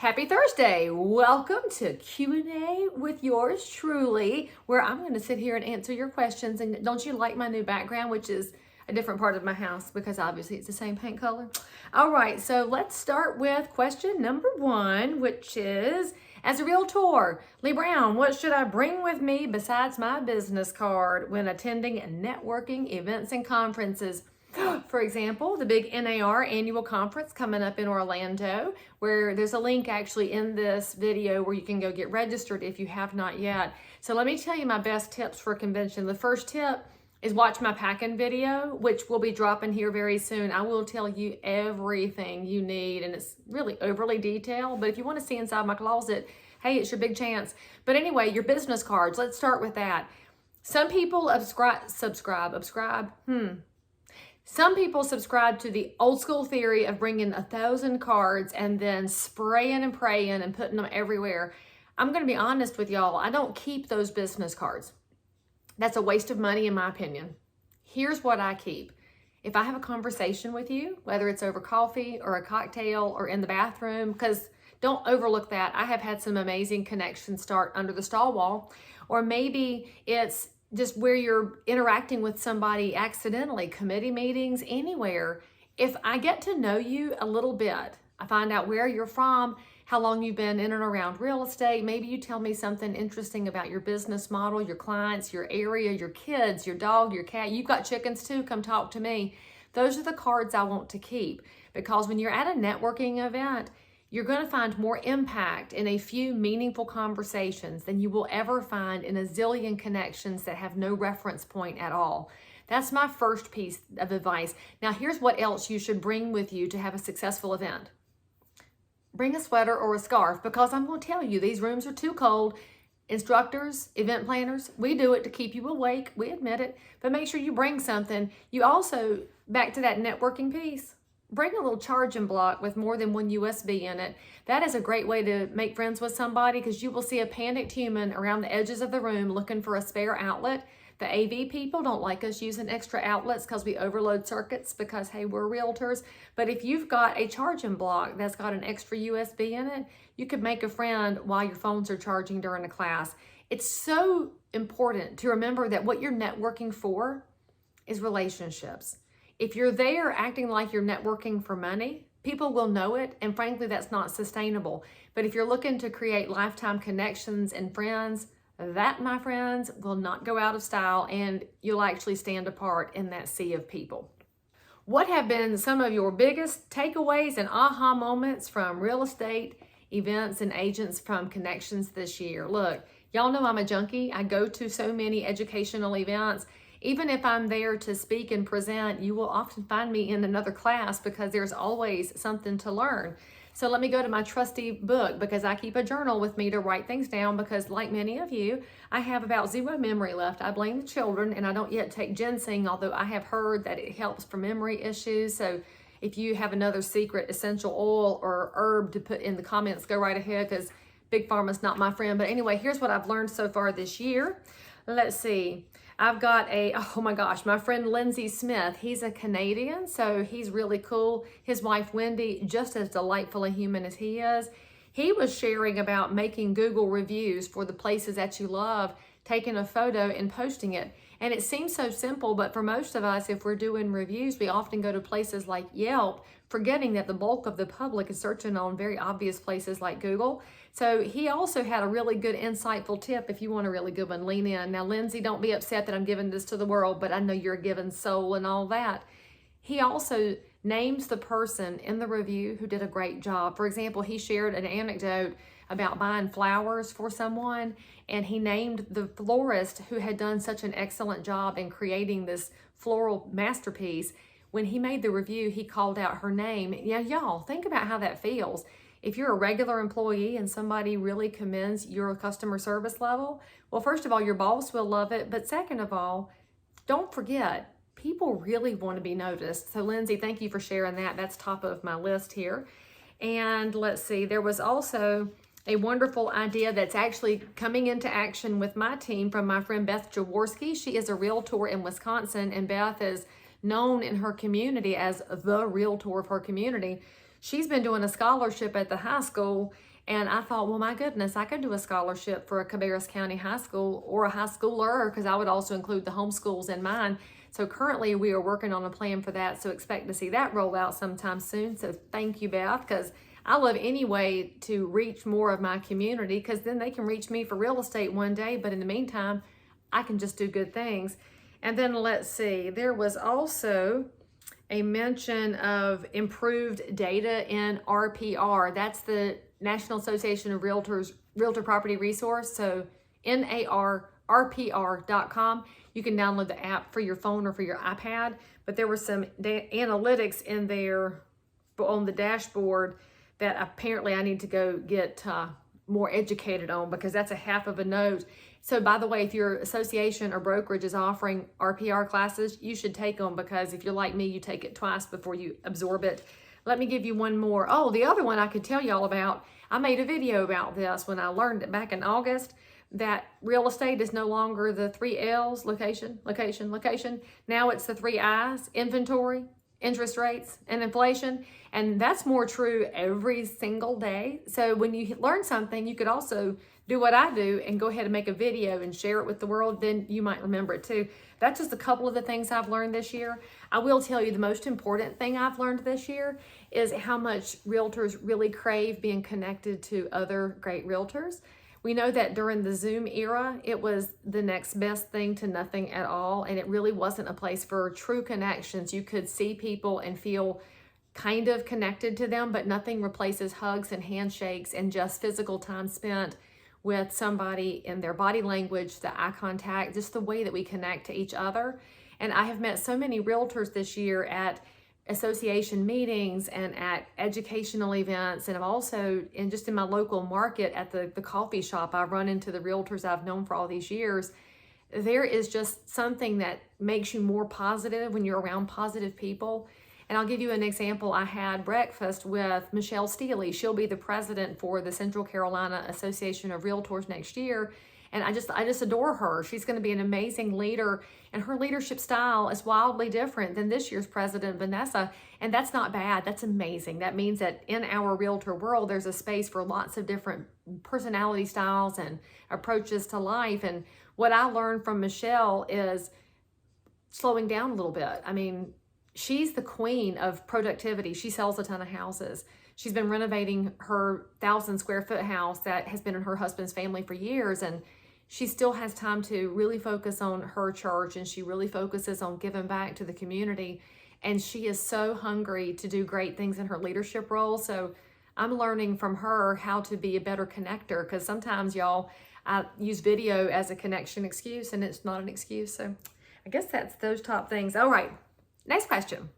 Happy Thursday. Welcome to Q&A with yours truly, where I'm going to sit here and answer your questions. And don't you like my new background, which is a different part of my house because obviously it's the same paint color? All right, so let's start with question number 1, which is, as a realtor, Leigh Brown, what should I bring with me besides my business card when attending networking events and conferences? For example, the big NAR annual conference coming up in Orlando, where there's a link actually in this video where you can go get registered if you have not yet. So let me tell you my best tips for a convention. The first tip is watch my packing video, which will be dropping here very soon. I will tell you everything you need, and it's really overly detailed, but if you want to see inside my closet, hey, it's your big chance. But anyway, your business cards, let's start with that. Some people Some people subscribe to the old school theory of bringing 1,000 cards and then spraying and praying and putting them everywhere. I'm going to be honest with y'all. I don't keep those business cards. That's a waste of money in my opinion. Here's what I keep. If I have a conversation with you, whether it's over coffee or a cocktail or in the bathroom, because don't overlook that. I have had some amazing connections start under the stall wall, or maybe it's just where you're interacting with somebody accidentally, committee meetings, anywhere. If I get to know you a little bit, I find out where you're from, how long you've been in and around real estate, maybe you tell me something interesting about your business model, your clients, your area, your kids, your dog, your cat. You've got chickens too, come talk to me. Those are the cards I want to keep, because when you're at a networking event, you're going to find more impact in a few meaningful conversations than you will ever find in a zillion connections that have no reference point at all. That's my first piece of advice. Now, here's what else you should bring with you to have a successful event. Bring a sweater or a scarf, because I'm going to tell you, these rooms are too cold. Instructors, event planners, we do it to keep you awake. We admit it, but make sure you bring something. You also, back to that networking piece, bring a little charging block with more than one USB in it. That is a great way to make friends with somebody, because you will see a panicked human around the edges of the room looking for a spare outlet. The AV people don't like us using extra outlets because we overload circuits because, hey, we're realtors. But if you've got a charging block that's got an extra USB in it, you could make a friend while your phones are charging during a class. It's so important to remember that what you're networking for is relationships. If you're there acting like you're networking for money, people will know it, and frankly, that's not sustainable. But if you're looking to create lifetime connections and friends, that, my friends, will not go out of style, and you'll actually stand apart in that sea of people. What have been some of your biggest takeaways and aha moments from real estate events and agents from connections this year? Look, y'all know I'm a junkie. I go to so many educational events. Even if I'm there to speak and present, you will often find me in another class because there's always something to learn. So let me go to my trusty book, because I keep a journal with me to write things down, because like many of you, I have about zero memory left. I blame the children, and I don't yet take ginseng, although I have heard that it helps for memory issues. So if you have another secret essential oil or herb to put in the comments, go right ahead, because Big Pharma's not my friend. But anyway, here's what I've learned so far this year. Let's see. I've got oh my gosh, my friend Lindsay Smith. He's a Canadian, so he's really cool. His wife, Wendy, just as delightful a human as he is. He was sharing about making Google reviews for the places that you love, taking a photo and posting it. And it seems so simple, but for most of us, if we're doing reviews, we often go to places like Yelp, forgetting that the bulk of the public is searching on very obvious places like Google. So he also had a really good, insightful tip if you want a really good one, lean in. Now, Lindsay, don't be upset that I'm giving this to the world, but I know you're a given soul and all that. He also names the person in the review who did a great job. For example, he shared an anecdote about buying flowers for someone, and he named the florist who had done such an excellent job in creating this floral masterpiece. When he made the review, he called out her name. Yeah, y'all, think about how that feels. If you're a regular employee and somebody really commends your customer service level, well, first of all, your boss will love it. But second of all, don't forget, people really want to be noticed. So Lindsay, thank you for sharing that. That's top of my list here. And let's see, there was also a wonderful idea that's actually coming into action with my team from my friend Beth Jaworski. She is a realtor in Wisconsin, and Beth is known in her community as the realtor of her community. she's been doing a scholarship at the high school. And I thought, well, my goodness, I could do a scholarship for a Cabarrus County high school or a high schooler, because I would also include the homeschools in mine. So currently we are working on a plan for that. So expect to see that roll out sometime soon. So thank you, Beth, because I love any way to reach more of my community, because then they can reach me for real estate one day. But in the meantime, I can just do good things. And then let's see, there was also a mention of improved data in RPR. That's the National Association of Realtors, Realtor Property Resource. So NARRPR.com. You can download the app for your phone or for your iPad. But there were some analytics in there on the dashboard that apparently I need to go get more educated on, because that's a half of a note. So by the way, if your association or brokerage is offering RPR classes, you should take them, because if you're like me, you take it twice before you absorb it. Let me give you one more. Oh, the other one I could tell y'all about. I made a video about this when I learned it back in August, that real estate is no longer the 3 L's, location, location, location. Now it's the 3 I's, inventory, interest rates, and inflation. And that's more true every single day. So when you learn something, you could also do what I do and go ahead and make a video and share it with the world. Then you might remember it too. That's just a couple of the things I've learned this year. I will tell you the most important thing I've learned this year is how much realtors really crave being connected to other great realtors. We know that during the Zoom era, it was the next best thing to nothing at all. And it really wasn't a place for true connections. You could see people and feel kind of connected to them, but nothing replaces hugs and handshakes and just physical time spent with somebody in their body language, the eye contact, just the way that we connect to each other. And I have met so many realtors this year at association meetings and at educational events, and I've also just in my local market at the coffee shop, I've run into the realtors I've known for all these years. There is just something that makes you more positive when you're around positive people. And I'll give you an example. I had breakfast with Michelle Steele. She'll be the president for the Central Carolina Association of Realtors next year. And I just adore her. She's going to be an amazing leader, and her leadership style is wildly different than this year's president, Vanessa. And that's not bad. That's amazing. That means that in our realtor world, there's a space for lots of different personality styles and approaches to life. And what I learned from Michelle is slowing down a little bit. I mean, she's the queen of productivity. She sells a ton of houses. She's been renovating her 1,000 square foot house that has been in her husband's family for years. And she still has time to really focus on her church, and she really focuses on giving back to the community. And she is so hungry to do great things in her leadership role. So I'm learning from her how to be a better connector, because sometimes, y'all, I use video as a connection excuse, and it's not an excuse. So I guess that's those top things. All right, next question.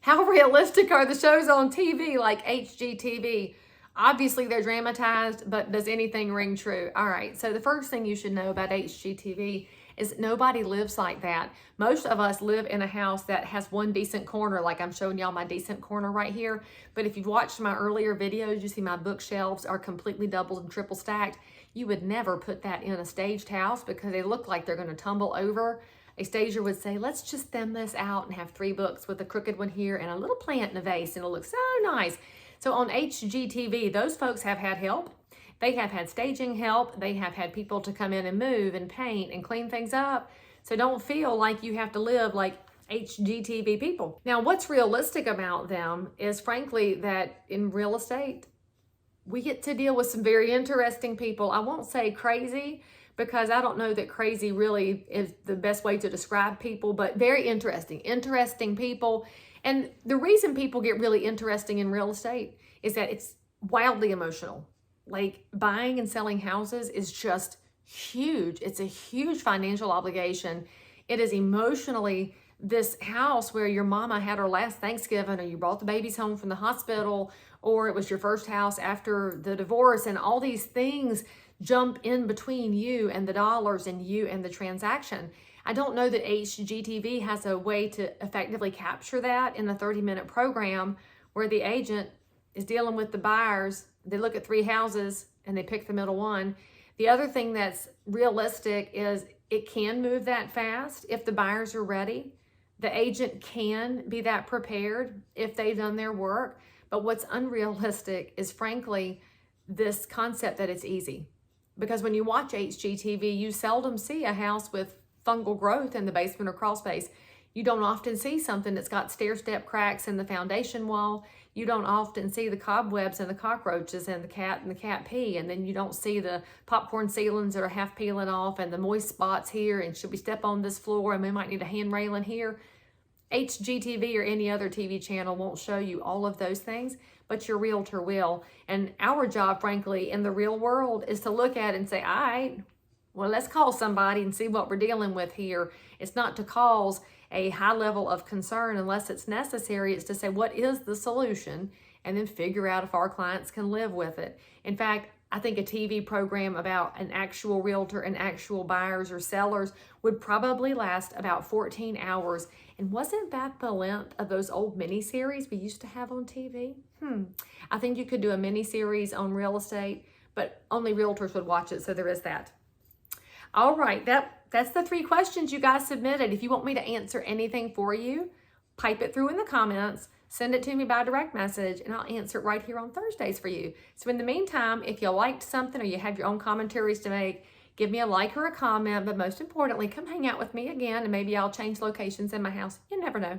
How realistic are the shows on TV like HGTV? Obviously, they're dramatized, but does anything ring true? All right, so the first thing you should know about HGTV is nobody lives like that. Most of us live in a house that has one decent corner, like I'm showing y'all my decent corner right here. But if you've watched my earlier videos, you see my bookshelves are completely double and triple stacked. You would never put that in a staged house because they look like they're gonna tumble over. A stager would say, let's just thin this out and have 3 books with a crooked one here and a little plant in a vase, and it'll look so nice. So on HGTV, those folks have had help. They have had staging help. They have had people to come in and move and paint and clean things up. So don't feel like you have to live like HGTV people. Now, what's realistic about them is, frankly, that in real estate, we get to deal with some very interesting people. I won't say crazy, because I don't know that crazy really is the best way to describe people, but very interesting people. And the reason people get really interesting in real estate is that it's wildly emotional. Like, buying and selling houses is just huge. It's a huge financial obligation. It is emotionally this house where your mama had her last Thanksgiving, or you brought the babies home from the hospital, or it was your first house after the divorce, and all these things jump in between you and the dollars and you and the transaction. I don't know that HGTV has a way to effectively capture that in a 30-minute program where the agent is dealing with the buyers. They look at 3 houses and they pick the middle one. The other thing that's realistic is it can move that fast if the buyers are ready. The agent can be that prepared if they've done their work, but what's unrealistic is, frankly, this concept that it's easy. Because when you watch HGTV, you seldom see a house with fungal growth in the basement or crawl space. You don't often see something that's got stair-step cracks in the foundation wall. You don't often see the cobwebs and the cockroaches and the cat pee, and then you don't see the popcorn ceilings that are half peeling off and the moist spots here, and should we step on this floor and we might need a hand railing here. HGTV or any other TV channel won't show you all of those things, but your realtor will. And our job, frankly, in the real world is to look at it and say, all right, well, let's call somebody and see what we're dealing with here. It's not to cause a high level of concern unless it's necessary. It's to say, what is the solution? And then figure out if our clients can live with it. In fact, I think a TV program about an actual realtor and actual buyers or sellers would probably last about 14 hours. And wasn't that the length of those old miniseries we used to have on TV? I think you could do a miniseries on real estate, but only realtors would watch it, so there is that. All right, that's the 3 questions you guys submitted. If you want me to answer anything for you, pipe it through in the comments, send it to me by direct message, and I'll answer it right here on Thursdays for you. So in the meantime, if you liked something or you have your own commentaries to make, give me a like or a comment, but most importantly, come hang out with me again, and maybe I'll change locations in my house. You never know.